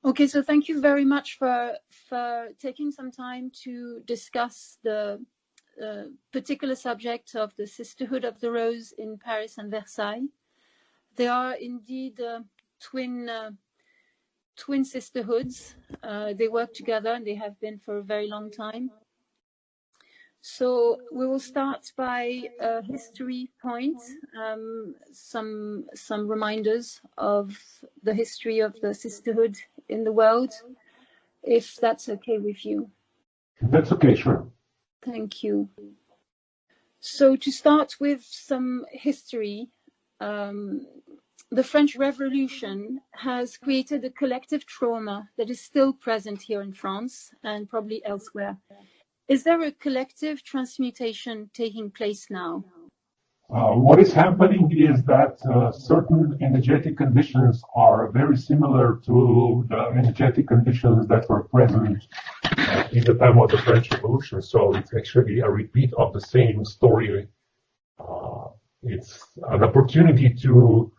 Okay, so thank you very much for taking some time to discuss the particular subject of the Sisterhood of the Rose in Paris and Versailles. They are indeed twin sisterhoods. They work together and they have been for a very long time. So we will start by a history point, some reminders of the history of the sisterhood in the world, if that's okay with you. That's okay, sure. Thank you. So to start with some history, the French Revolution has created a collective trauma that is still present here in France and probably elsewhere. Is there a collective transmutation taking place now? What is happening is that certain energetic conditions are very similar to the energetic conditions that were present in the time of the French Revolution. So it's actually a repeat of the same story. It's an opportunity to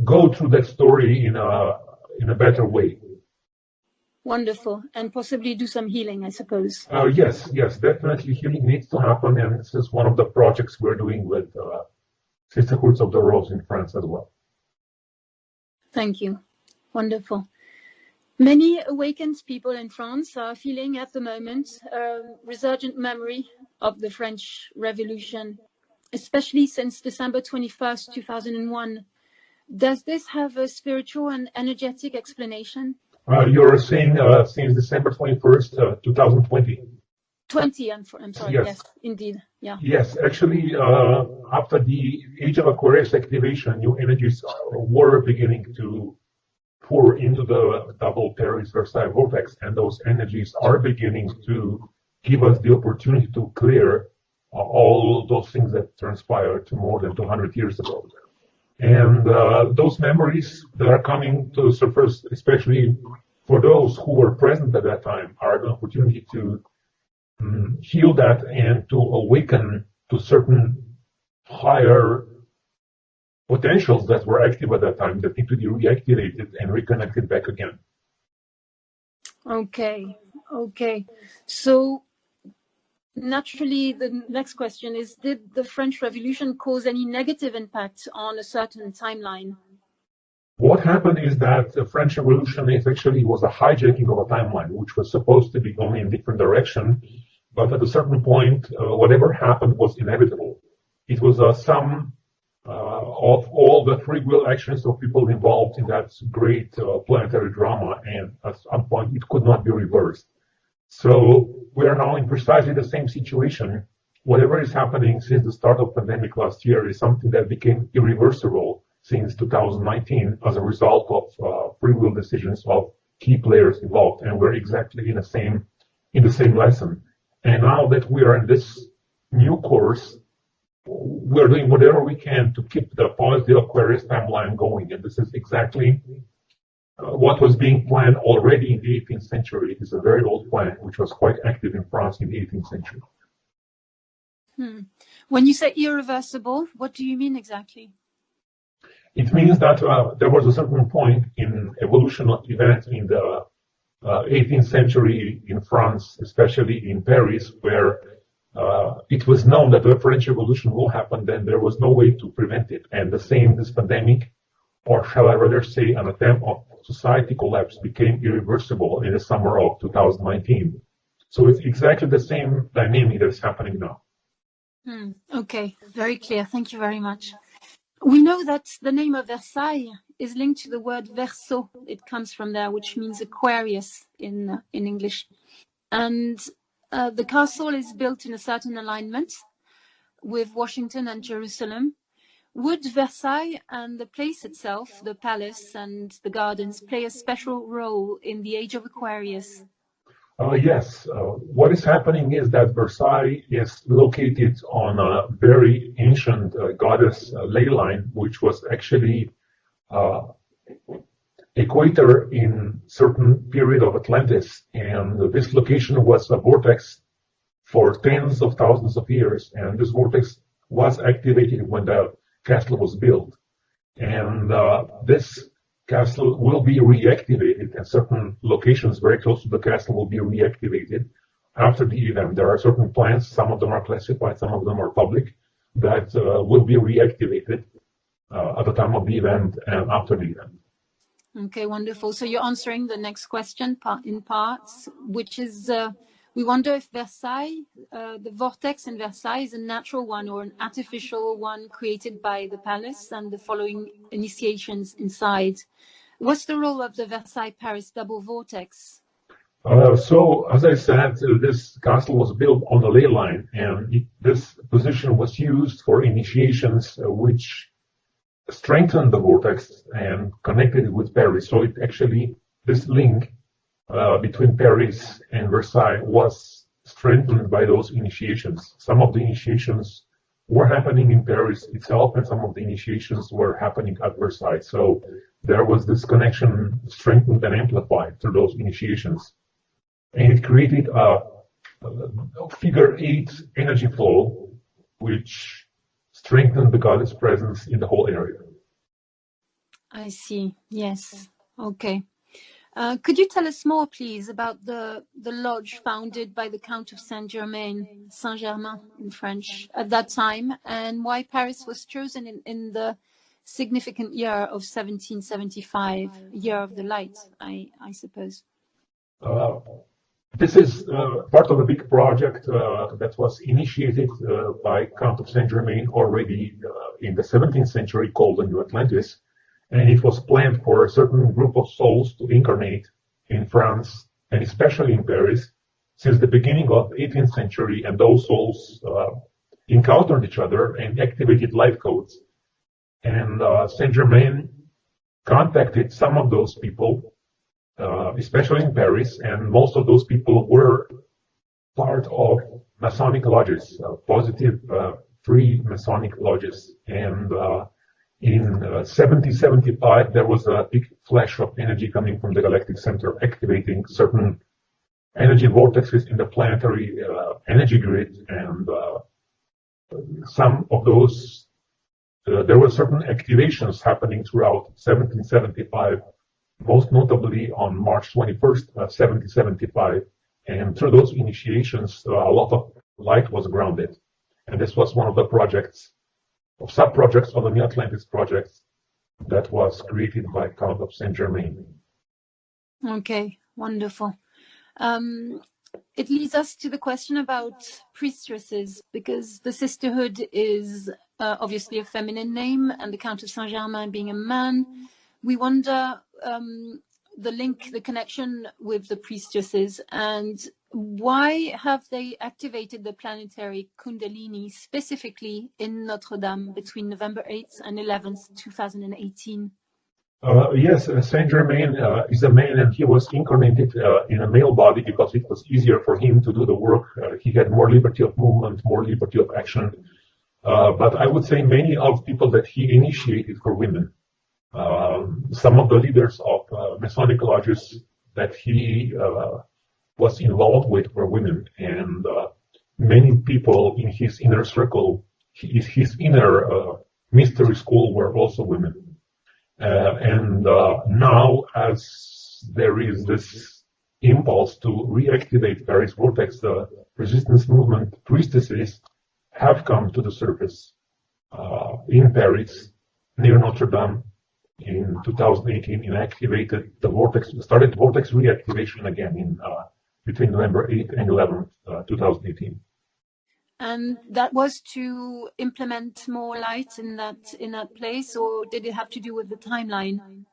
go through that story in a better way. Wonderful. And possibly do some healing, I suppose. Yes, definitely healing needs to happen. And this is one of the projects we're doing with Sisterhoods of the Rose in France as well. Thank you. Wonderful. Many awakened people in France are feeling at the moment a resurgent memory of the French Revolution, especially since December 21st, 2001. Does this have a spiritual and energetic explanation? You're saying since December 21st, 2020. 20, I'm sorry, yes, indeed, yeah. Yes, actually, after the Age of Aquarius activation, new energies were beginning to pour into the double Paris Versailles vortex, and those energies are beginning to give us the opportunity to clear all those things that transpired more than 200 years ago. And those memories that are coming to the surface, especially for those who were present at that time, are an opportunity to heal that and to awaken to certain higher potentials that were active at that time that need to be reactivated and reconnected back again. Okay. So naturally, the next question is, did the French Revolution cause any negative impact on a certain timeline? What happened is that the French Revolution was a hijacking of a timeline, which was supposed to be going in a different direction. But at a certain point, whatever happened was inevitable. It was a sum of all the free will actions of people involved in that great planetary drama, and at some point it could not be reversed. So we are now in precisely the same situation. Whatever is happening since the start of the pandemic last year is something that became irreversible since 2019 as a result of free will decisions of key players involved, and we're exactly in the same lesson. And now that we are in this new course, we're doing whatever we can to keep the positive Aquarius timeline going. And this is exactly what was being planned already in the 18th century. It is a very old plan, which was quite active in France in the 18th century. When you say irreversible, what do you mean exactly? It means that there was a certain point in evolutionary events in the 18th century in France, especially in Paris, where it was known that the French Revolution will happen, then there was no way to prevent it. And the same, this pandemic, or shall I rather say an attempt of society collapse, became irreversible in the summer of 2019. So it's exactly the same dynamic that is happening now. Okay, very clear. Thank you very much. We know that the name of Versailles is linked to the word Verseau. It comes from there, which means Aquarius in English. And the castle is built in a certain alignment with Washington and Jerusalem. Would Versailles and the place itself, the palace and the gardens, play a special role in the Age of Aquarius? Yes. What is happening is that Versailles is located on a very ancient goddess ley line, which was actually equator in certain period of Atlantis. And this location was a vortex for tens of thousands of years. And this vortex was activated when the castle was built. And this castle will be reactivated, and certain locations very close to the castle will be reactivated after the event. There are certain plans, some of them are classified, some of them are public, that will be reactivated at the time of the event and after the event. Okay, wonderful. So you're answering the next question in parts, which is, we wonder if Versailles, the vortex in Versailles is a natural one or an artificial one created by the palace and the following initiations inside. What's the role of the Versailles-Paris double vortex? So, as I said, this castle was built on the ley line, and this position was used for initiations which strengthened the vortex and connected it with Paris. So it actually, this link between Paris and Versailles was strengthened by those initiations. Some of the initiations were happening in Paris itself, and some of the initiations were happening at Versailles. So there was this connection strengthened and amplified through those initiations. And it created a figure 8 energy flow, which strengthened the goddess presence in the whole area. I see. Yes. Okay. Could you tell us more, please, about the lodge founded by the Count of Saint-Germain, Saint-Germain in French, at that time, and why Paris was chosen in the significant year of 1775, year of the light, I suppose? This is part of a big project that was initiated by Count of Saint-Germain already in the 17th century, called the New Atlantis. And it was planned for a certain group of souls to incarnate in France, and especially in Paris, since the beginning of the 18th century. And those souls encountered each other and activated life codes. And Saint-Germain contacted some of those people, especially in Paris, and most of those people were part of Masonic lodges, positive, free Masonic lodges. And in 1775, there was a big flash of energy coming from the galactic center, activating certain energy vortexes in the planetary energy grid. And some of those, there were certain activations happening throughout 1775, most notably on March 21st, 1775. And through those initiations, a lot of light was grounded. And this was one of the projects, of sub-projects of the New Atlantis project, that was created by Count of Saint-Germain. Okay, wonderful. It leads us to the question about priestesses, because the sisterhood is obviously a feminine name, and the Count of Saint-Germain being a man. We wonder the link, the connection with the priestesses, and why have they activated the planetary Kundalini specifically in Notre Dame between November 8th and 11th, 2018? Yes, Saint-Germain is a man, and he was incarnated in a male body because it was easier for him to do the work. He had more liberty of movement, more liberty of action. But I would say many of people that he initiated were women. Some of the leaders of Masonic lodges that he was involved with were women, and many people in his inner circle, his inner mystery school, were also women. And now, as there is this impulse to reactivate Paris Vortex, the resistance movement priestesses have come to the surface in Paris, near Notre Dame, in 2018, and activated the vortex, started vortex reactivation again in between November 8th and 11th, 2018. And that was to implement more light in that place, or did it have to do with the timeline?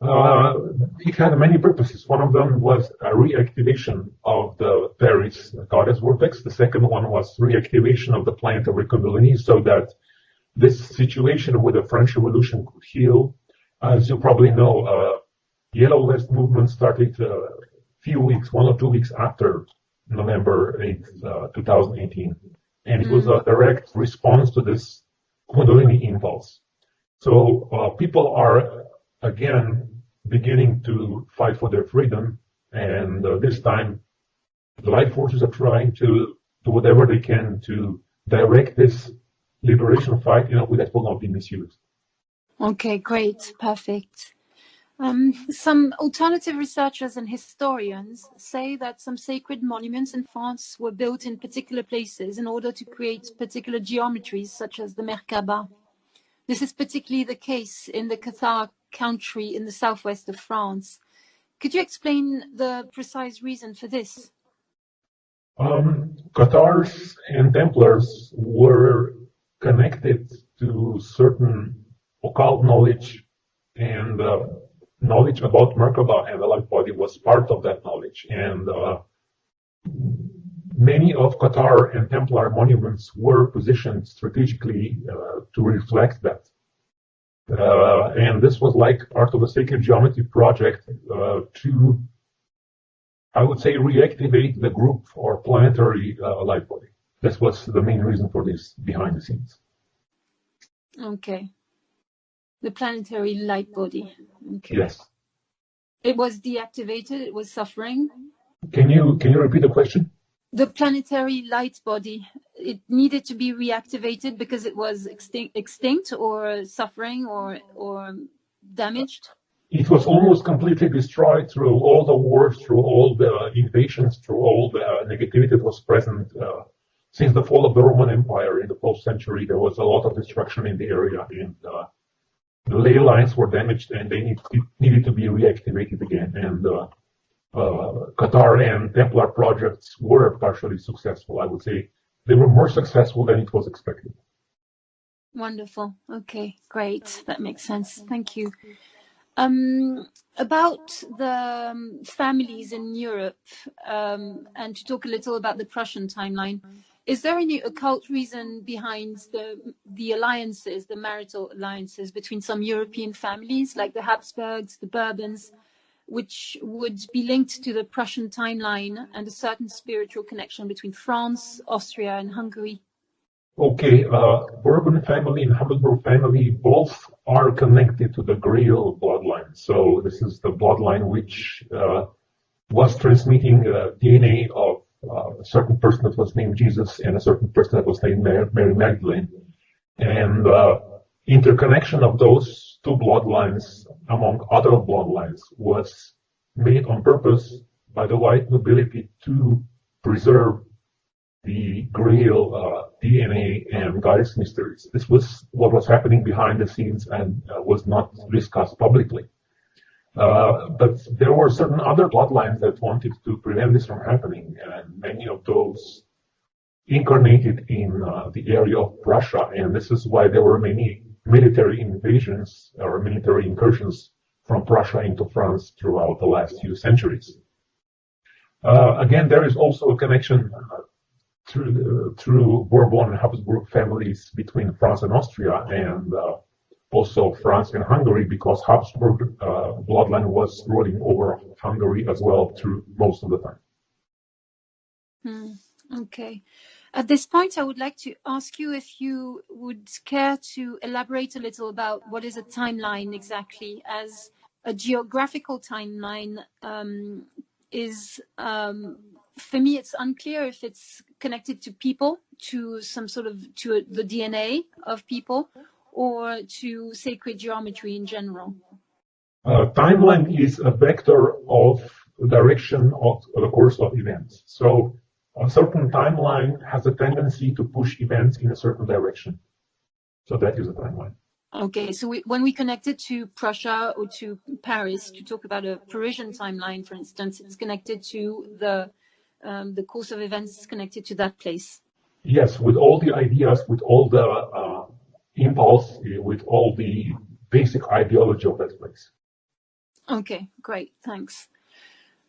It had many purposes. One of them was a reactivation of the Paris goddess vortex. The second one was reactivation of the planetary Kundalini, so that this situation with the French Revolution could heal. As you probably know, Yellow Vest movement started a few weeks, 1 or 2 weeks after November 8th, 2018. And it was a direct response to this Kundalini impulse. So people are, again, beginning to fight for their freedom. And this time, the light forces are trying to do whatever they can to direct this liberation fight in a way that will not be misused. Okay, great, perfect. Some alternative researchers and historians say that some sacred monuments in France were built in particular places in order to create particular geometries, such as the Merkaba. This is particularly the case in the Cathar country in the southwest of France. Could you explain the precise reason for this? Cathars and Templars were connected to certain occult knowledge, and knowledge about Merkaba and the light body was part of that knowledge. And many of Cathar and Templar monuments were positioned strategically to reflect that. And this was like part of a sacred geometry project to, I would say, reactivate the group or planetary light body. This was the main reason for this behind the scenes. Okay. The planetary light body. Okay. Yes. It was deactivated, it was suffering. Can you repeat the question? The planetary light body, it needed to be reactivated because it was extinct or suffering or damaged? It was almost completely destroyed through all the wars, through all the invasions, through all the negativity that was present. Since the fall of the Roman Empire in the 12th century, there was a lot of destruction in the area, and the ley lines were damaged, and they needed to be reactivated again. And Cathar and Templar projects were partially successful. I would say they were more successful than it was expected. Wonderful. Okay, great. That makes sense. Thank you. About the families in Europe, and to talk a little about the Prussian timeline, is there any occult reason behind the alliances, the marital alliances between some European families like the Habsburgs, the Bourbons, which would be linked to the Prussian timeline and a certain spiritual connection between France, Austria, and Hungary? Okay, Bourbon family and Habsburg family both are connected to the Grail bloodline. So this is the bloodline which was transmitting DNA of a certain person that was named Jesus and a certain person that was named Marie-Madeleine. And interconnection of those two bloodlines among other bloodlines was made on purpose by the white nobility to preserve the Grail DNA and goddess mysteries. This was what was happening behind the scenes and was not discussed publicly. But there were certain other bloodlines that wanted to prevent this from happening, and many of those incarnated in the area of Prussia, and this is why there were many military invasions or military incursions from Prussia into France throughout the last few centuries. Again, there is also a connection through Bourbon and Habsburg families between France and Austria, and also France and Hungary, because Habsburg bloodline was ruling over Hungary as well through most of the time. Okay. At this point, I would like to ask you if you would care to elaborate a little about what is a timeline exactly, as a geographical timeline is, for me, it's unclear if it's connected to people, to some sort of, to the DNA of people, or to sacred geometry in general. Timeline is a vector of direction of the course of events. So a certain timeline has a tendency to push events in a certain direction. So that is a timeline. Okay, so when we connect it to Prussia or to Paris, to talk about a Parisian timeline, for instance, it's connected to the course of events connected to that place. Yes, with all the ideas, with all the impulse, with all the basic ideology of that place. Okay, great, thanks.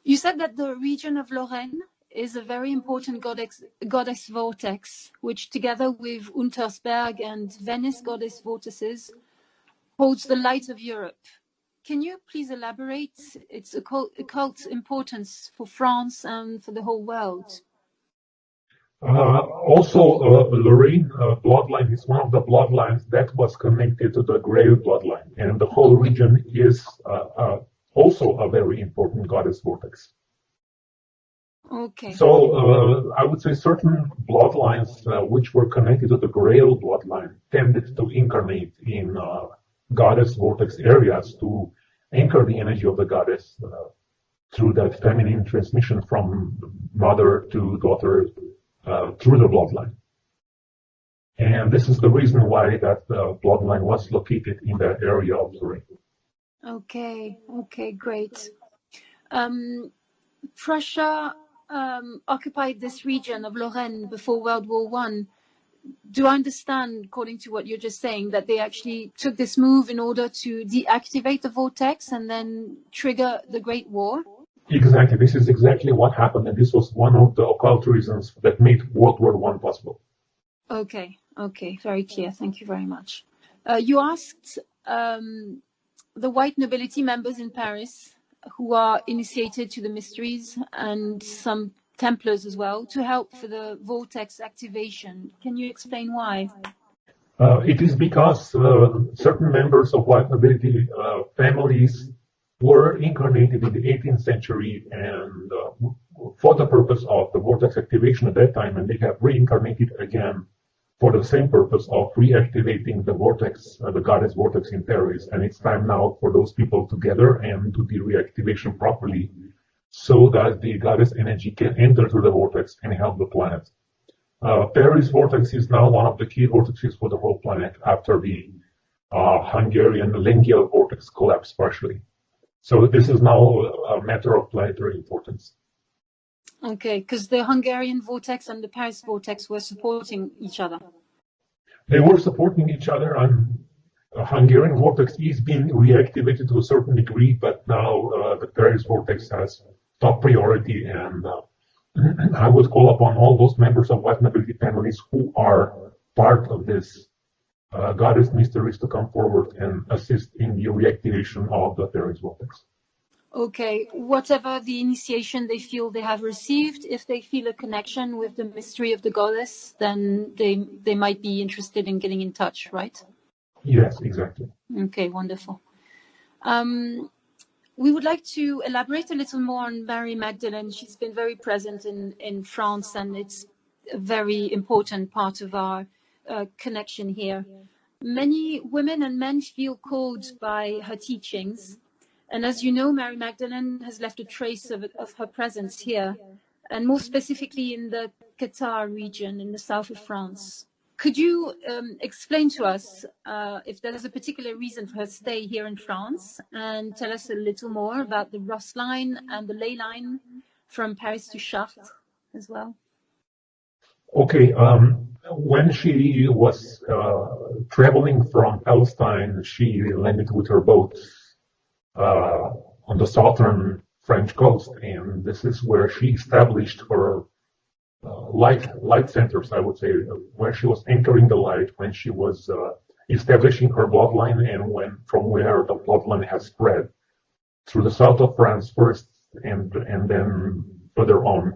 You said that the region of Lorraine is a very important goddess vortex, which together with Untersberg and Venice goddess vortices holds the light of Europe. Can you please elaborate its occult importance for France and for the whole world? Also, Lorraine bloodline is one of the bloodlines that was connected to the Grail bloodline, and the whole region is also a very important goddess vortex. Okay. So I would say certain bloodlines which were connected to the Grail bloodline tended to incarnate in goddess vortex areas to anchor the energy of the goddess through that feminine transmission from mother to daughter through the bloodline. And this is the reason why that bloodline was located in that area of the ring. Okay, great. Prussia occupied this region of Lorraine before World War One. Do I understand, according to what you're just saying, that they actually took this move in order to deactivate the vortex and then trigger the Great War? Exactly. This is exactly what happened, and this was one of the occult reasons that made World War One possible. Okay, very clear. Thank you very much. You asked the white nobility members in Paris who are initiated to the mysteries and some Templars as well to help for the vortex activation. Can you explain why? It is because certain members of white nobility families were incarnated in the 18th century and for the purpose of the vortex activation at that time, and they have reincarnated again for the same purpose of reactivating the vortex, the goddess vortex in Paris. And it's time now for those people to gather and do the reactivation properly so that the goddess energy can enter through the vortex and help the planet. Paris vortex is now one of the key vortexes for the whole planet after the Hungarian Lengyel vortex collapsed partially. So this is now a matter of planetary importance. Okay, because the Hungarian vortex and the Paris vortex were supporting each other. They were supporting each other, and the Hungarian vortex is being reactivated to a certain degree, but now the Paris vortex has top priority, and I would call upon all those members of white nobility families who are part of this goddess mysteries to come forward and assist in the reactivation of the Paris vortex. Okay, whatever the initiation they feel they have received, if they feel a connection with the mystery of the goddess, then they might be interested in getting in touch, right? Yes, exactly. Okay, wonderful. We would like to elaborate a little more on Marie-Madeleine. She's been very present in France, and it's a very important part of our connection here. Many women and men feel called by her teachings. And as you know, Marie-Madeleine has left a trace of her presence here, and more specifically in the Qatar region in the south of France. Could you explain to us if there is a particular reason for her stay here in France, and tell us a little more about the Ross line and the ley line from Paris to Chartres as well? Okay. When she was traveling from Palestine, she landed with her boat on the southern French coast, and this is where she established her light centers, I would say, where she was anchoring the light, when she was establishing her bloodline, and from where the bloodline has spread through the south of France first, and then further on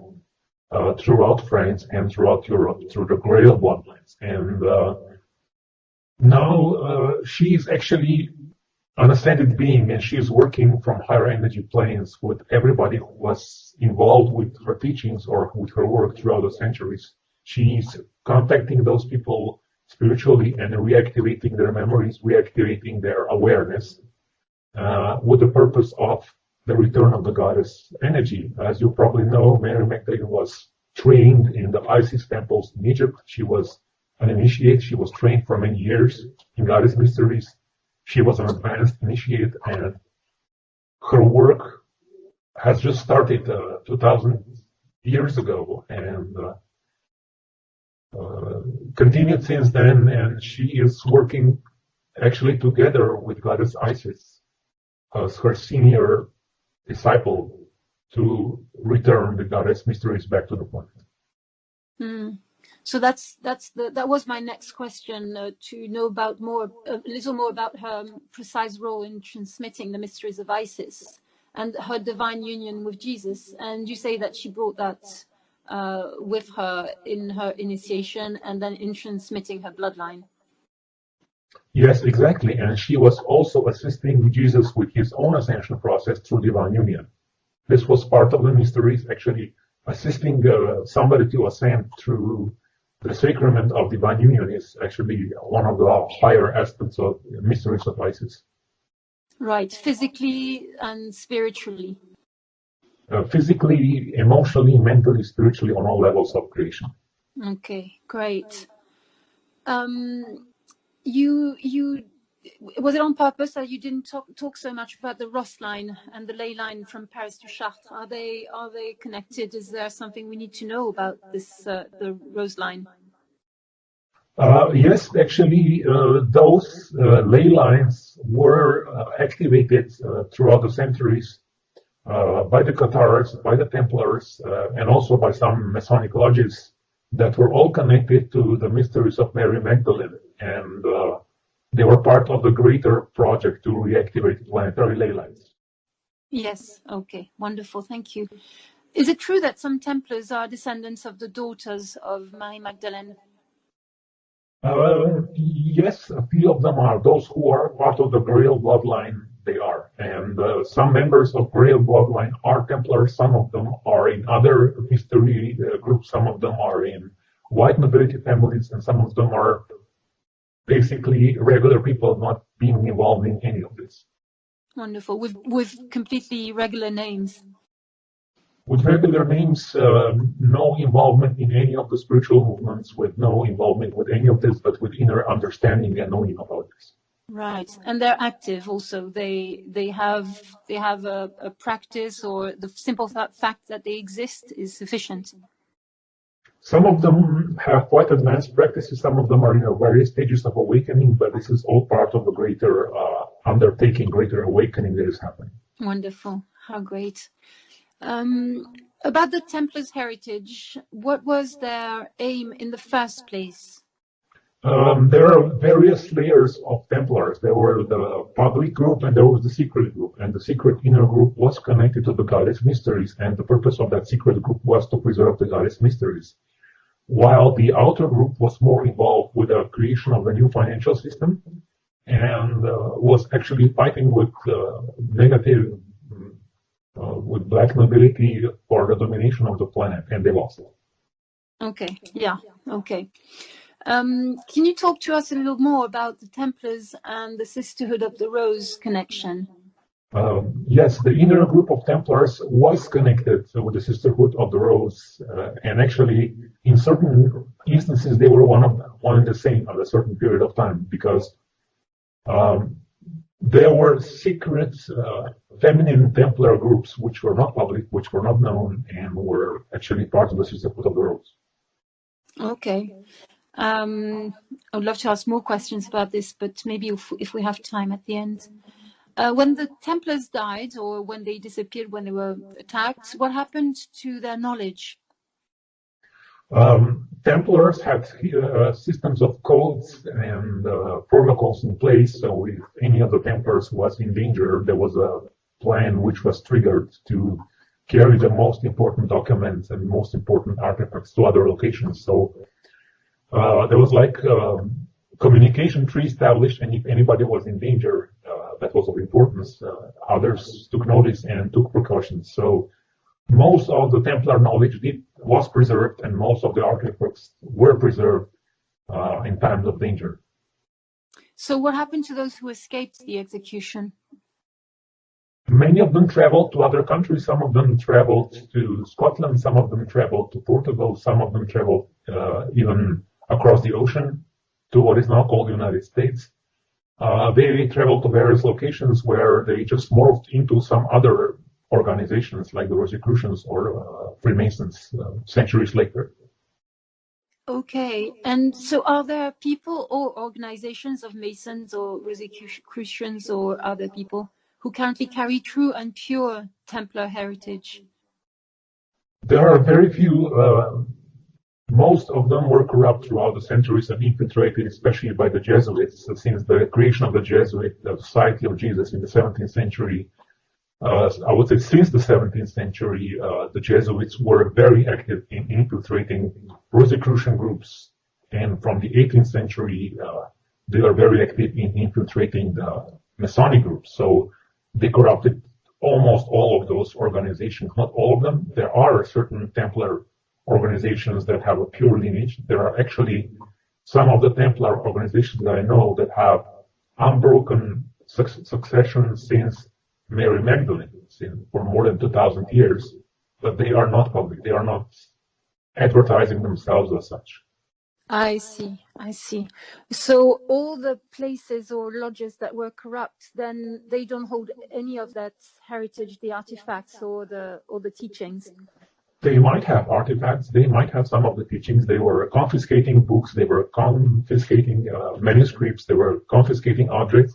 throughout France and throughout Europe through the Grail bloodlines. And now she is actually an ascended being, and she is working from higher energy planes with everybody who was involved with her teachings or with her work throughout the centuries. She is contacting those people spiritually and reactivating their memories, reactivating their awareness with the purpose of the return of the goddess energy. As you probably know, Marie-Madeleine was trained in the Isis temples in Egypt. She was an initiate. She was trained for many years in goddess mysteries. She was an advanced initiate, and her work has just started 2,000 years ago and continued since then. And she is working actually together with goddess Isis as her senior disciple to return the goddess mysteries back to the planet. So that was my next question, to know about a little more about her precise role in transmitting the mysteries of Isis and her divine union with Jesus. And you say that she brought that with her in her initiation and then in transmitting her bloodline. Yes, exactly. And she was also assisting Jesus with his own ascension process through divine union. This was part of the mysteries, actually assisting somebody to ascend through the sacrament of divine union is actually one of the higher aspects of mysteries of Isis. Right, physically and spiritually. Physically, emotionally, mentally, spiritually, on all levels of creation. Okay, great. You was it on purpose that you didn't talk so much about the Rose line and the ley line from Paris to Chartres? Are they connected? Is there something we need to know about this the Rose line? Yes, actually, those ley lines were activated throughout the centuries by the Cathars, by the Templars, and also by some Masonic lodges that were all connected to the mysteries of Marie-Madeleine, and they were part of the greater project to reactivate planetary ley lines. Yes, okay, wonderful, thank you. Is it true that some Templars are descendants of the daughters of Marie-Madeleine? Yes, a few of them are. Those who are part of the Grail bloodline, they are. And some members of Grail bloodline are Templars. Some of them are in other history groups. Some of them are in white nobility families, and some of them are basically regular people not being involved in any of this. Wonderful. With completely regular names. With regular names, no involvement in any of the spiritual movements, with no involvement with any of this, but with inner understanding and knowing about this. Right, and they're active also. They have a practice, or the simple fact that they exist is sufficient. Some of them have quite advanced practices. Some of them are in various stages of awakening, but this is all part of the greater undertaking, greater awakening that is happening. Wonderful. How great. About the Templars' heritage, what was their aim in the first place? There are various layers of Templars. There were the public group and there was the secret group. And the secret inner group was connected to the goddess mysteries. And the purpose of that secret group was to preserve the goddess mysteries. While the outer group was more involved with the creation of the new financial system and was actually fighting with with black nobility for the domination of the planet, and they lost. Okay, yeah, okay. Can you talk to us a little more about the Templars and the Sisterhood of the Rose connection? Yes, the inner group of Templars was connected with the Sisterhood of the Rose, and actually, in certain instances, they were one and the same at a certain period of time, because there were secret feminine Templar groups which were not public, which were not known, and were actually part of the Sisterhood of the Rose. Okay. I would love to ask more questions about this, but maybe if we have time at the end. When the Templars died, or when they disappeared, when they were attacked, what happened to their knowledge? Templars had systems of codes and protocols in place, so if any of the Templars was in danger, there was a plan which was triggered to carry the most important documents and most important artifacts to other locations. So there was like a communication tree established, and if anybody was in danger, that was of importance, others took notice and took precautions. So most of the Templar knowledge was preserved, and most of the artifacts were preserved in times of danger. So what happened to those who escaped the execution? Many of them traveled to other countries. Some of them traveled to Scotland. Some of them traveled to Portugal. Some of them traveled even across the ocean to what is now called the United States. They traveled to various locations where they just morphed into some other organizations like the Rosicrucians or Freemasons centuries later. Okay, and so are there people or organizations of Masons or Rosicrucians or other people who currently carry true and pure Templar heritage? There are very few. Most of them were corrupt throughout the centuries and infiltrated, especially by the Jesuits. Since the creation of the Jesuit Society of Jesus in the 17th century, I would say since the 17th century, the Jesuits were very active in infiltrating Rosicrucian groups. And from the 18th century, they are very active in infiltrating the Masonic groups. So they corrupted almost all of those organizations, not all of them. There are certain Templar organizations that have a pure lineage. There are actually some of the Templar organizations that I know that have unbroken succession since Marie-Madeleine, for more than 2,000 years, but they are not public. They are not advertising themselves as such. I see. So all the places or lodges that were corrupt, then they don't hold any of that heritage, the artifacts or the teachings. They might have artifacts. They might have some of the teachings. They were confiscating books. They were confiscating manuscripts. They were confiscating objects.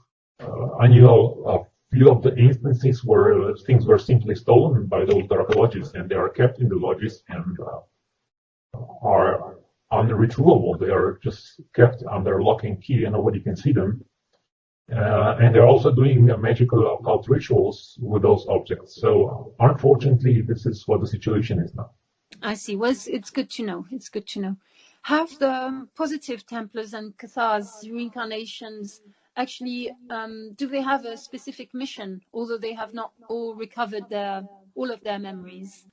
I know a few of the instances where things were simply stolen by those dark lodges, and they are kept in the lodges and are unretrievable. They are just kept under lock and key, and nobody can see them. And they're also doing magical occult rituals with those objects. So unfortunately, this is what the situation is now. I see. Well, it's good to know. It's good to know. Have the positive Templars and Cathars, reincarnations, actually, do they have a specific mission, although they have not all recovered all of their memories?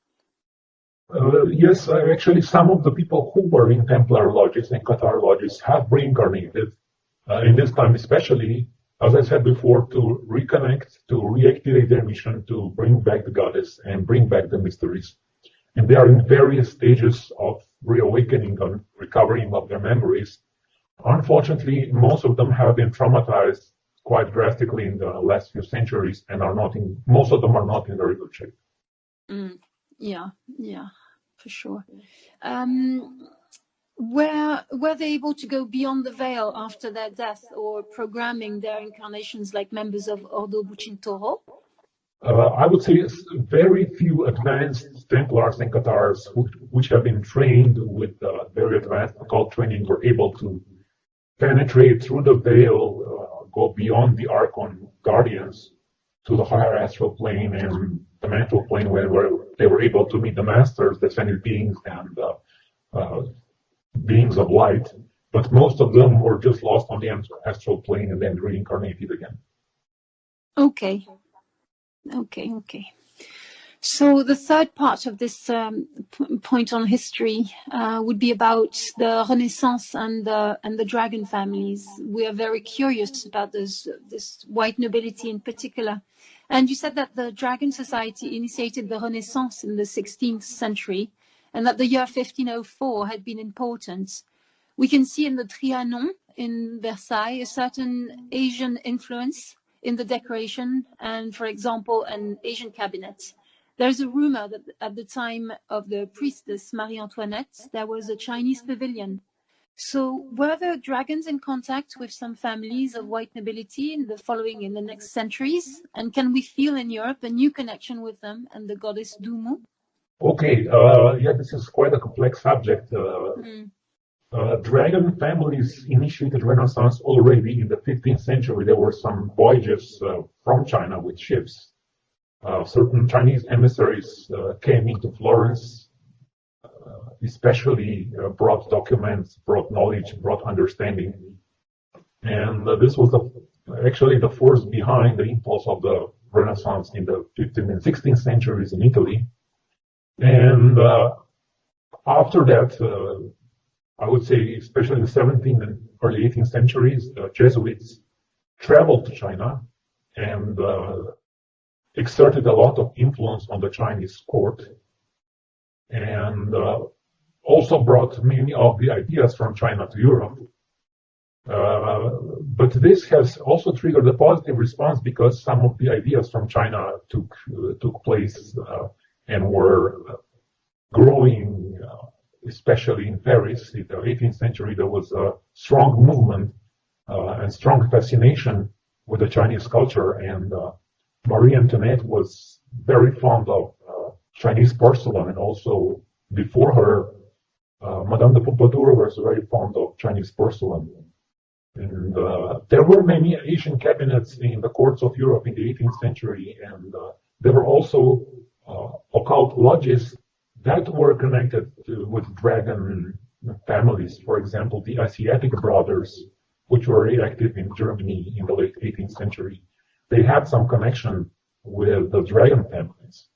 Yes, actually, some of the people who were in Templar lodges and Cathar lodges have reincarnated, in this time especially, as I said before, to reconnect, to reactivate their mission, to bring back the goddess and bring back the mysteries. And they are in various stages of reawakening and recovering of their memories. Unfortunately, most of them have been traumatized quite drastically in the last few centuries and most of them are not in very good shape. Yeah, for sure. Were they able to go beyond the veil after their death, or programming their incarnations like members of Ordo Bucintoro? I would say very few advanced Templars and Cathars which have been trained with very advanced occult training were able to penetrate through the veil, go beyond the Archon Guardians to the higher astral plane and the mental plane, where they were able to meet the masters, the ascended beings, and beings of light. But most of them were just lost on the astral plane and then reincarnated again. Okay. So the third part of this point on history would be about the Renaissance and the dragon families. We are very curious about this white nobility in particular. And you said that the Dragon Society initiated the Renaissance in the 16th century, and that the year 1504 had been important. We can see in the Trianon in Versailles a certain Asian influence in the decoration, and, for example, an Asian cabinet. There's a rumor that at the time of the priestess Marie-Antoinette, there was a Chinese pavilion. So were there dragons in contact with some families of white nobility in the next centuries? And can we feel in Europe a new connection with them and the goddess Dumu? Okay, this is quite a complex subject. Dragon families initiated Renaissance already in the 15th century. There were some voyages from China with ships. Certain Chinese emissaries came into Florence, especially brought documents, brought knowledge, brought understanding. And this was actually the force behind the impulse of the Renaissance in the 15th and 16th centuries in Italy. And after that, I would say, especially in the 17th and early 18th centuries, the Jesuits traveled to China and exerted a lot of influence on the Chinese court, and also brought many of the ideas from China to Europe. But this has also triggered a positive response, because some of the ideas from China took place and were growing, especially in Paris. In the 18th century, there was a strong movement and strong fascination with the Chinese culture, and Marie Antoinette was very fond of Chinese porcelain, and also before her, Madame de Pompadour was very fond of Chinese porcelain. And there were many Asian cabinets in the courts of Europe in the 18th century, and there were also occult lodges that were connected with dragon families. For example, the Asiatic brothers, which were active in Germany in the late 18th century, they had some connection with the dragon families.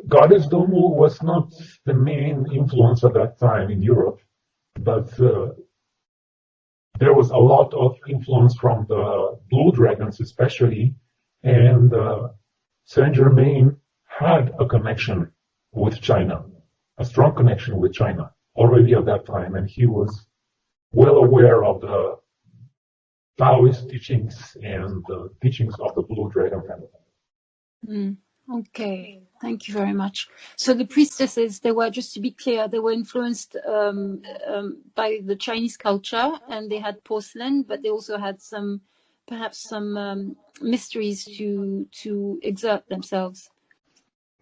Goddess Dumu was not the main influence at that time in Europe, but there was a lot of influence from the blue dragons especially, and Saint Germain had a connection with China, a strong connection with China already at that time, and he was well aware of the Taoist teachings and the teachings of the blue dragon family. Okay, thank you very much. So the priestesses, they were, just to be clear, they were influenced by the Chinese culture, and they had porcelain, but they also had perhaps some mysteries to exert themselves.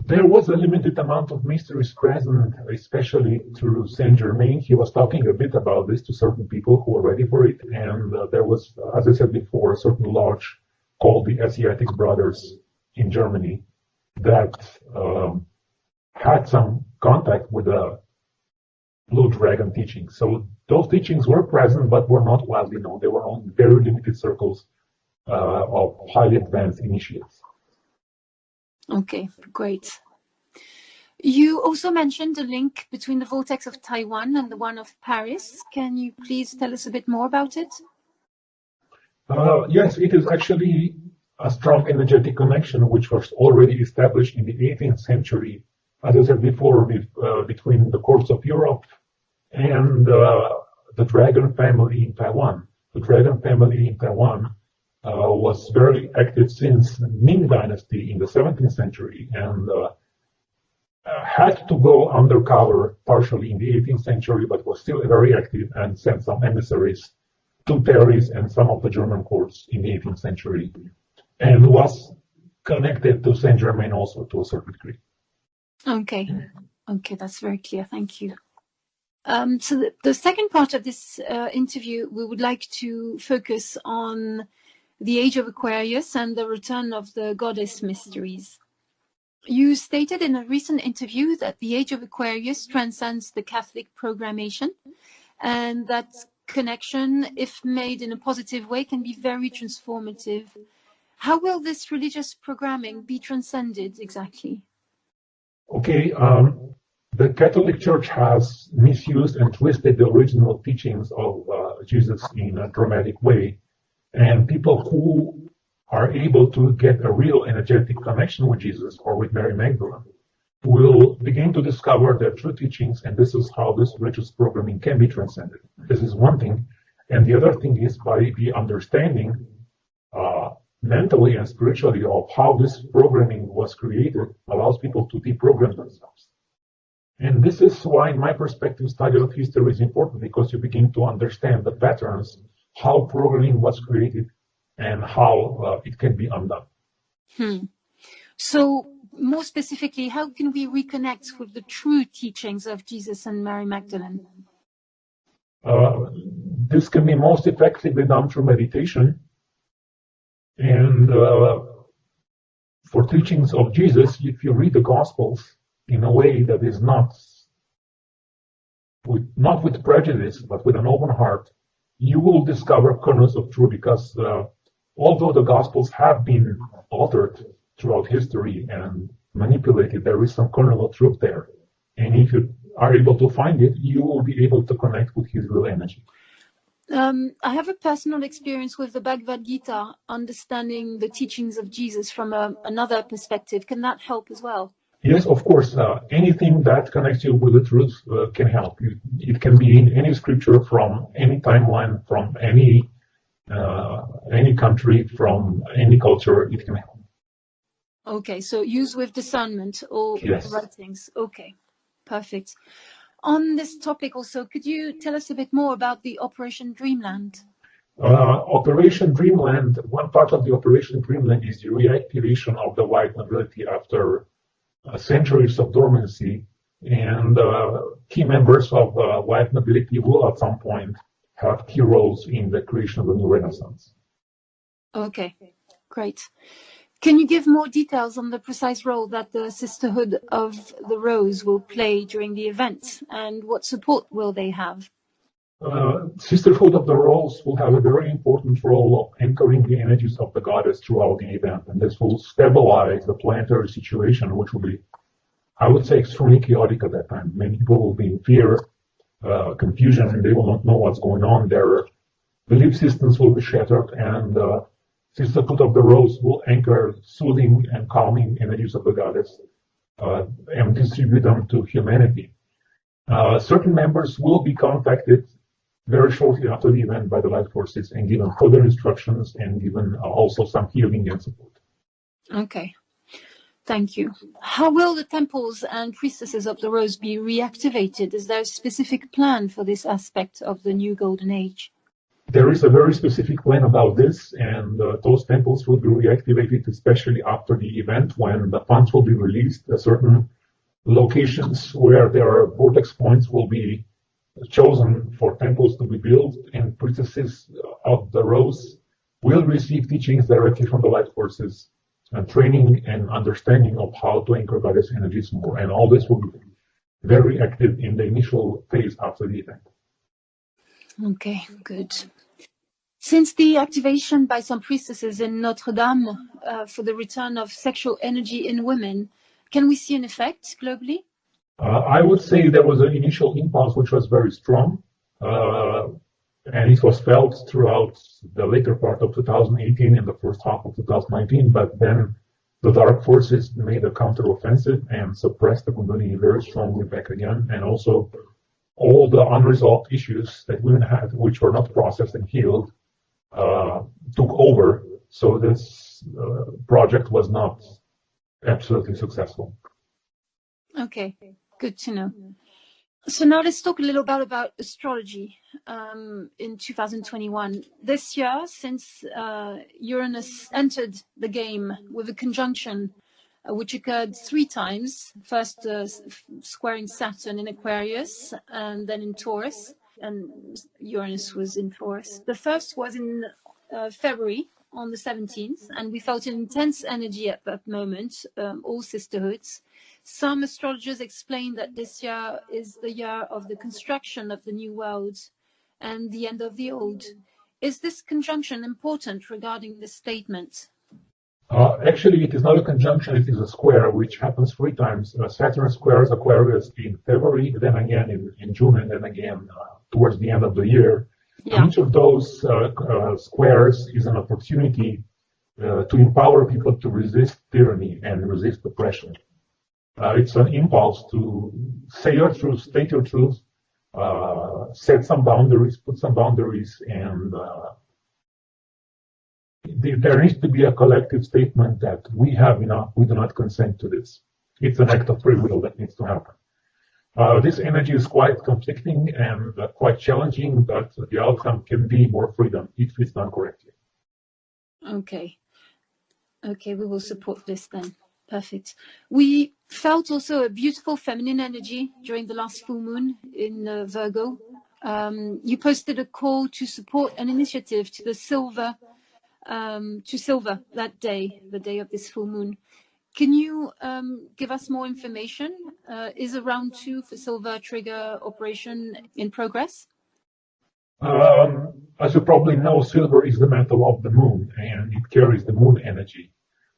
There was a limited amount of mysteries present, especially through Saint Germain. He was talking a bit about this to certain people who were ready for it, and there was, as I said before, a certain lodge called the Asiatic Brothers in Germany that had some contact with the Blue Dragon teachings. So those teachings were present, but were not widely known. They were only in very limited circles of highly advanced initiates. Okay, great. You also mentioned a link between the vortex of Taiwan and the one of Paris. Can you please tell us a bit more about it? Yes, it is actually a strong energetic connection which was already established in the 18th century, as I said before, between the courts of Europe and the Dragon family in Taiwan. The Dragon family in Taiwan was very active since Ming Dynasty in the 17th century and had to go undercover partially in the 18th century, but was still very active and sent some emissaries to Paris and some of the German courts in the 18th century, and was connected to Saint Germain also to a certain degree. Okay, that's very clear. Thank you. So the second part of this interview, we would like to focus on the age of Aquarius and the return of the goddess mysteries. You stated in a recent interview that the age of Aquarius transcends the Catholic programmation, and that connection, if made in a positive way, can be very transformative. How will this religious programming be transcended exactly? Okay, the Catholic Church has misused and twisted the original teachings of Jesus in a dramatic way, and people who are able to get a real energetic connection with Jesus or with Mary Magdalene will begin to discover their true teachings, and this is how this religious programming can be transcended. This is one thing, and the other thing is by the understanding mentally and spiritually of how this programming was created allows people to deprogram themselves. And this is why, in my perspective, study of history is important, because you begin to understand the patterns, how programming was created, and how it can be undone. So, more specifically, how can we reconnect with the true teachings of Jesus and Mary Magdalene? This can be most effectively done through meditation. And for teachings of Jesus, if you read the Gospels in a way that is not with prejudice, but with an open heart, you will discover kernels of truth, because although the Gospels have been altered throughout history and manipulated, there is some kernel of truth there. And if you are able to find it, you will be able to connect with his real energy. I have a personal experience with the Bhagavad Gita, understanding the teachings of Jesus from another perspective. Can that help as well? Yes, of course. Anything that connects you with the truth can help. It can be in any scripture, from any timeline, from any country, from any culture. It can help. Okay, so use with discernment all yes. writings. Okay, perfect. On this topic also, could you tell us a bit more about the Operation Dreamland? Operation Dreamland, one part of the Operation Dreamland is the reactivation of the white nobility after centuries of dormancy, and key members of white nobility will at some point have key roles in the creation of the new Renaissance. Okay, great. Can you give more details on the precise role that the Sisterhood of the Rose will play during the event, and what support will they have? Sisterhood of the Rose will have a very important role of anchoring the energies of the goddess throughout the event, and this will stabilize the planetary situation, which will be, I would say, extremely chaotic at that time. Many people will be in fear, confusion, and they will not know what's going on. Their belief systems will be shattered, and sisterhood of the rose will anchor soothing and calming energies of the goddess and distribute them to humanity. Certain members will be contacted very shortly after the event by the light forces and given further instructions and given also some healing and support. Okay, thank you. How will the temples and priestesses of the rose be reactivated? Is there a specific plan for this aspect of the new golden age? There is a very specific plan about this, and those temples will be reactivated, especially after the event when the funds will be released. Certain locations where there are vortex points will be chosen for temples to be built, and priestesses of the rose will receive teachings directly from the light forces and training and understanding of how to anchor goddess energies more. And all this will be very active in the initial phase after the event. Okay, good. Since the activation by some priestesses in Notre Dame for the return of sexual energy in women, can we see an effect globally? I would say there was an initial impulse which was very strong, and it was felt throughout the later part of 2018 and the first half of 2019, but then the dark forces made a counteroffensive and suppressed the Kundalini very strongly back again, and also all the unresolved issues that women had, which were not processed and healed, took over. So this project was not absolutely successful. Okay, good to know. So now let's talk a little bit about astrology in 2021. This year, since Uranus entered the game with a conjunction which occurred 3 times, first squaring Saturn in Aquarius and then in Taurus, and Uranus was in Taurus. The first was in February on the 17th, and we felt an intense energy at that moment, all sisterhoods. Some astrologers explain that this year is the year of the construction of the new world and the end of the old. Is this conjunction important regarding this statement? Actually, it is not a conjunction, it is a square, which happens 3 times. Saturn squares Aquarius in February, then again in June, and then again towards the end of the year. Yeah. Each of those squares is an opportunity to empower people to resist tyranny and resist oppression. It's an impulse to say your truth, state your truth, set some boundaries, put some boundaries, and there needs to be a collective statement that we have enough, we do not consent to this. It's an act of free will that needs to happen. This energy is quite conflicting and quite challenging, but the outcome can be more freedom if it's done correctly. Okay, we will support this then. Perfect. We felt also a beautiful feminine energy during the last full moon in Virgo. You posted a call to support an initiative to silver that day, the day of this full moon. Can you give us more information? Is a round 2 for silver trigger operation in progress? As you probably know, silver is the metal of the moon, and it carries the moon energy.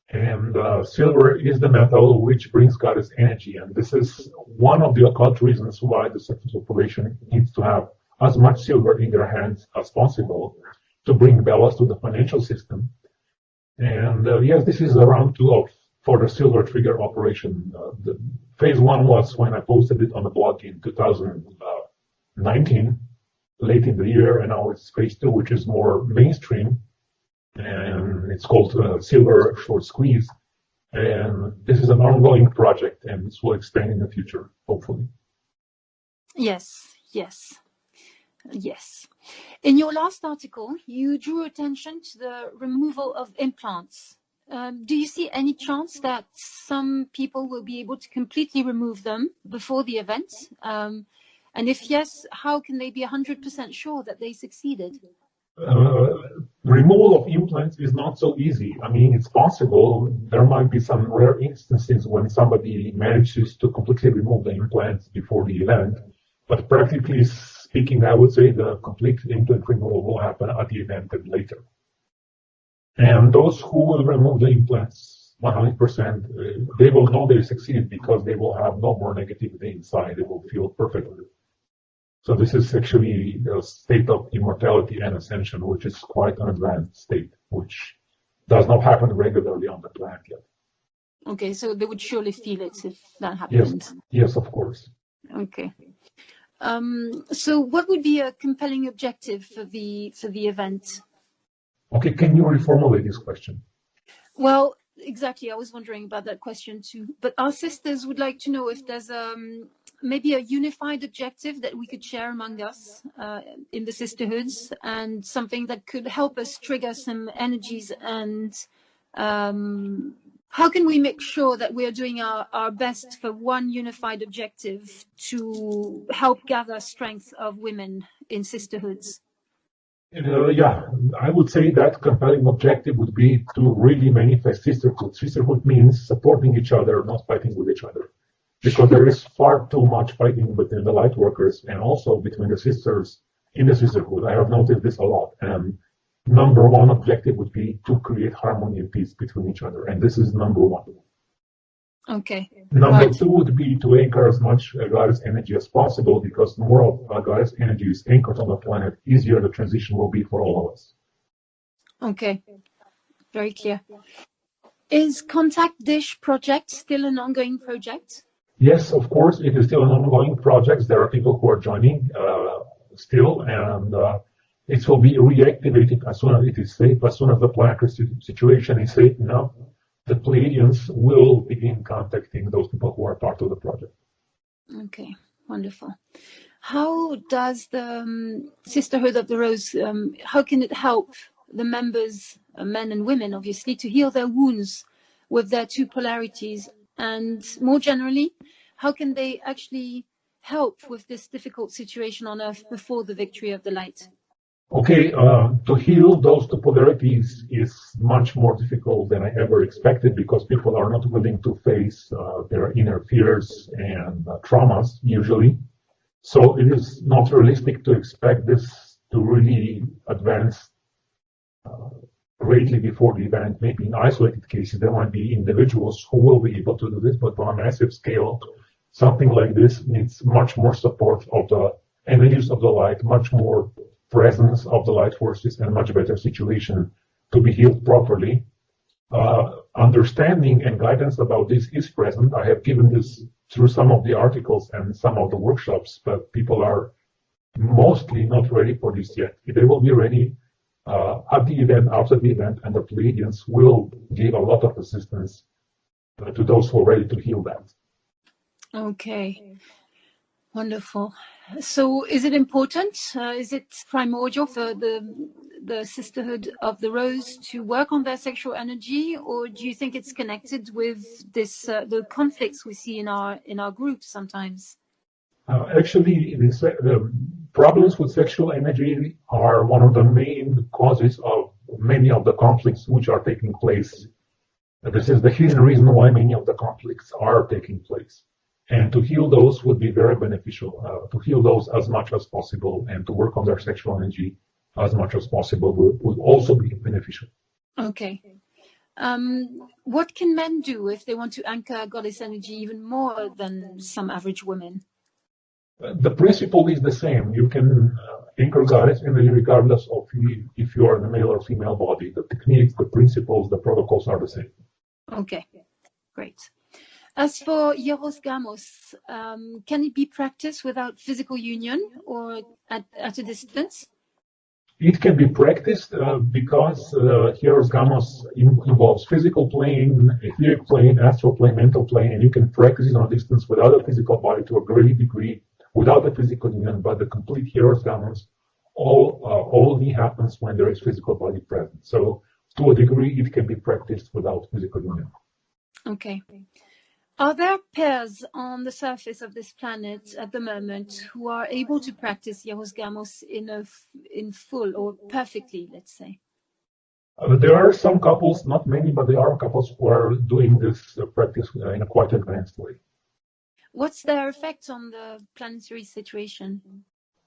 And silver is the metal which brings goddess energy. And this is one of the occult reasons why the sexual population needs to have as much silver in their hands as possible to bring balance to the financial system. And yes, this is a round 2 for the silver trigger operation. The phase 1 was when I posted it on the blog in 2019, late in the year, and now it's phase 2, which is more mainstream. And it's called Silver Short Squeeze. And this is an ongoing project, and this will expand in the future, hopefully. Yes. In your last article, you drew attention to the removal of implants. Do you see any chance that some people will be able to completely remove them before the event? And if yes, how can they be 100% sure that they succeeded? Removal of implants is not so easy. I mean, it's possible. There might be some rare instances when somebody manages to completely remove the implants before the event. But practically speaking, I would say the complete implant removal will happen at the event and later. And those who will remove the implants 100%, they will know they succeeded because they will have no more negativity inside. They will feel perfectly. So this is actually a state of immortality and ascension, which is quite an advanced state, which does not happen regularly on the planet yet. Okay, so they would surely feel it if that happened. Yes, of course. Okay. So what would be a compelling objective for the event? Okay, can you reformulate this question? Well, exactly. I was wondering about that question too. But our sisters would like to know if there's maybe a unified objective that we could share among us in the sisterhoods, and something that could help us trigger some energies. And how can we make sure that we are doing our best for one unified objective to help gather strength of women in sisterhoods? Yeah, I would say that compelling objective would be to really manifest sisterhood. Sisterhood means supporting each other, not fighting with each other. Because there is far too much fighting within the light workers and also between the sisters in the sisterhood. I have noticed this a lot. And number one objective would be to create harmony and peace between each other. And this is number one. Okay. Number two would be to anchor as much goddess energy as possible, because the more of goddess energy is anchored on the planet, easier the transition will be for all of us. Okay. Very clear. Is Contact Dish project still an ongoing project? Yes, of course, it is still an ongoing project. There are people who are joining still, and it will be reactivated as soon as it is safe, as soon as the planetary situation is safe enough. The Pleiadians will begin contacting those people who are part of the project. Okay, wonderful. How does the Sisterhood of the Rose, how can it help the members, men and women, obviously, to heal their wounds with their two polarities? And more generally, how can they actually help with this difficult situation on Earth before the victory of the light? Okay, to heal those two polarities is much more difficult than I ever expected, because people are not willing to face their inner fears and traumas usually. So it is not realistic to expect this to really advance greatly before the event. Maybe in isolated cases there might be individuals who will be able to do this, but on a massive scale, something like this needs much more support of the energies of the light, much more presence of the light forces, and much better situation to be healed properly. Understanding and guidance about this is present. I have given this through some of the articles and some of the workshops, but people are mostly not ready for this yet. They will be ready at the event, after the event, and the Pleiadians will give a lot of assistance to those who are ready to heal that. Okay. Wonderful. So is it important? Is it primordial for the Sisterhood of the Rose to work on their sexual energy, or do you think it's connected with this the conflicts we see in our groups sometimes? Actually, the problems with sexual energy are one of the main causes of many of the conflicts which are taking place. This is the hidden reason why many of the conflicts are taking place. And to heal those would be very beneficial. To heal those as much as possible and to work on their sexual energy as much as possible would also be beneficial. Okay. What can men do if they want to anchor goddess energy even more than some average women? The principle is the same. You can anchor goddess energy regardless of if you are in a male or female body. The techniques, the principles, the protocols are the same. Okay, great. As for Hierosgamos, can it be practiced without physical union or at a distance? It can be practiced because Hierosgamos involves physical plane, etheric plane, astral plane, mental plane, and you can practice it on a distance without a physical body to a great degree, without the physical union. But the complete Hierosgamos only happens when there is physical body present. So to a degree, it can be practiced without physical union. Okay. Are there pairs on the surface of this planet at the moment who are able to practice Hierosgamos in full or perfectly, let's say? There are some couples, not many, but there are couples who are doing this practice in a quite advanced way. What's their effect on the planetary situation?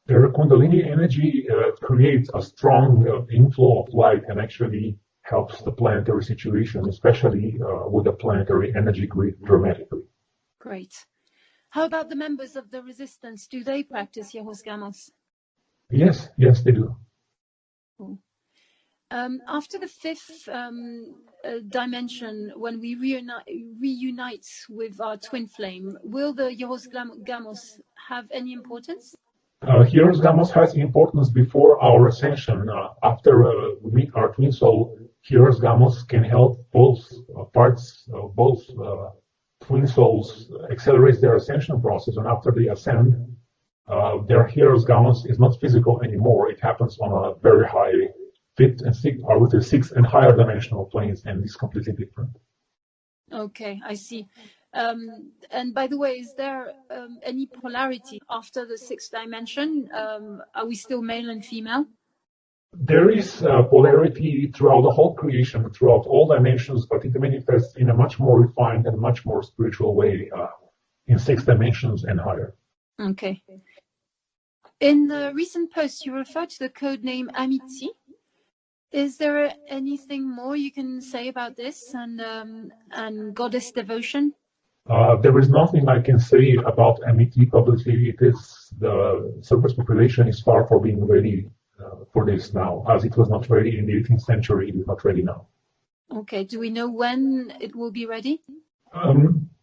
Their Kundalini energy creates a strong inflow of light and actually helps the planetary situation, especially with the planetary energy grid dramatically. Great. How about the members of the resistance? Do they practice Yehos Gamos? Yes, they do. Cool. After the fifth dimension, when we reunite with our twin flame, will the Yehos Gamos have any importance? Yehos Gamos has importance before our ascension. After we meet our twin soul, Yehos Gamos can help both parts of both twin souls accelerate their ascension process, and after they ascend, their Yehos Gamos is not physical anymore. It happens on a very high fifth and sixth, or with the sixth and higher dimensional planes, and it's completely different. Okay, I see. And by the way, is there any polarity after the sixth dimension? Are we still male and female? There is polarity throughout the whole creation, throughout all dimensions, but it manifests in a much more refined and much more spiritual way in 6 dimensions and higher. Okay. In the recent post, you referred to the code name Merci. Is there anything more you can say about this and goddess devotion? There is nothing I can say about Merci publicly. It is the surface population is far from being ready for this now, as it was not ready in the 18th century. It is not ready now. Okay. Do we know when it will be ready?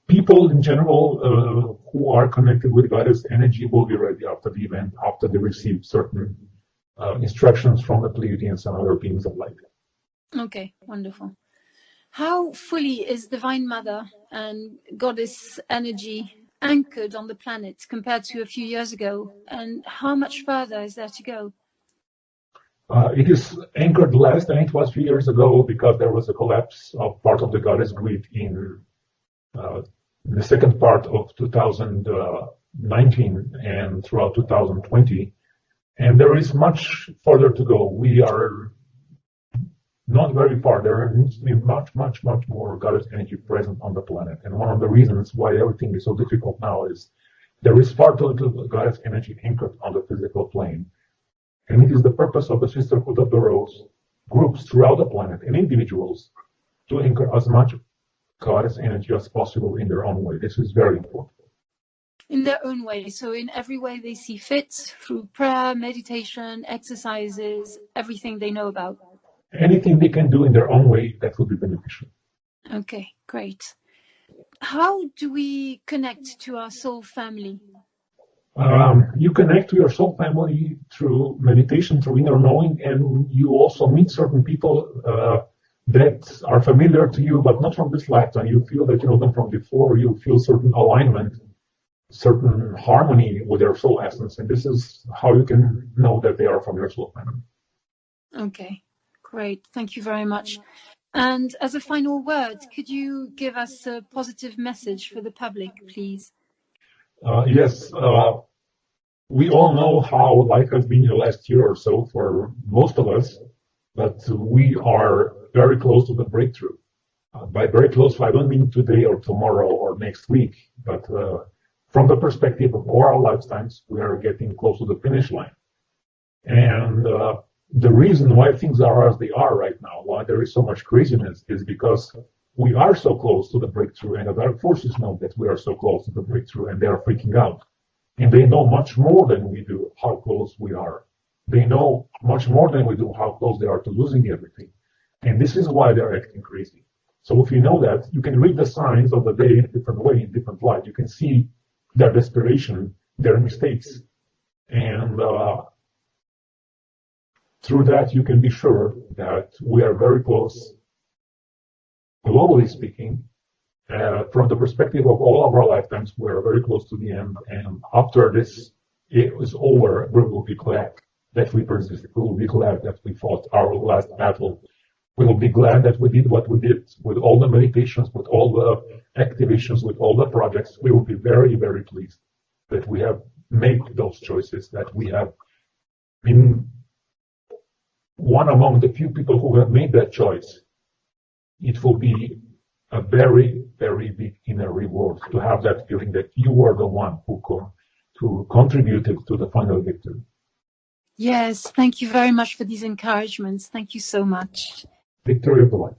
People in general who are connected with goddess energy will be ready after the event, after they receive certain instructions from the Pleiadians and other beings of light. Okay, wonderful. How fully is Divine Mother and goddess energy anchored on the planet compared to a few years ago? And how much further is there to go? It is anchored less than it was a few years ago because there was a collapse of part of the goddess grid in the second part of 2019 and throughout 2020. And there is much further to go. We are not very far. There needs to be much more goddess energy present on the planet. And one of the reasons why everything is so difficult now is there is far too little goddess energy anchored on the physical plane. And it is the purpose of the Sisterhood of the Rose groups throughout the planet and individuals to anchor as much goddess energy as possible in their own way. This is very important. In their own way, so in every way they see fit, through prayer, meditation, exercises, everything they know about. Anything they can do in their own way, that would be beneficial. Okay, great. How do we connect to our soul family? You connect to your soul family through meditation, through inner knowing, and you also meet certain people that are familiar to you, but not from this lifetime. You feel that you know them from before. You feel certain alignment, certain harmony with their soul essence, and this is how you can know that they are from your soul family. Okay, great. Thank you very much. And as a final word, could you give us a positive message for the public, please? Yes. We all know how life has been the last year or so for most of us, but we are very close to the breakthrough. By very close, I don't mean today or tomorrow or next week, but from the perspective of all our lifetimes, we are getting close to the finish line. And the reason why things are as they are right now, why there is so much craziness, is because we are so close to the breakthrough, and the dark forces know that we are so close to the breakthrough, and they are freaking out. And they know much more than we do how close we are. They know much more than we do how close they are to losing everything. And this is why they're acting crazy. So if you know that, you can read the signs of the day in a different way, in different light. You can see their desperation, their mistakes. And through that, you can be sure that we are very close, globally speaking. From the perspective of all of our lifetimes, we are very close to the end. And after this is over, we will be glad that we persisted. We will be glad that we fought our last battle. We will be glad that we did what we did with all the meditations, with all the activations, with all the projects. We will be very, very pleased that we have made those choices, that we have been one among the few people who have made that choice. It will be a very, very big inner reward to have that feeling that you are the one who contributed to the final victory. Yes, thank you very much for these encouragements. Thank you so much. Victory of the light.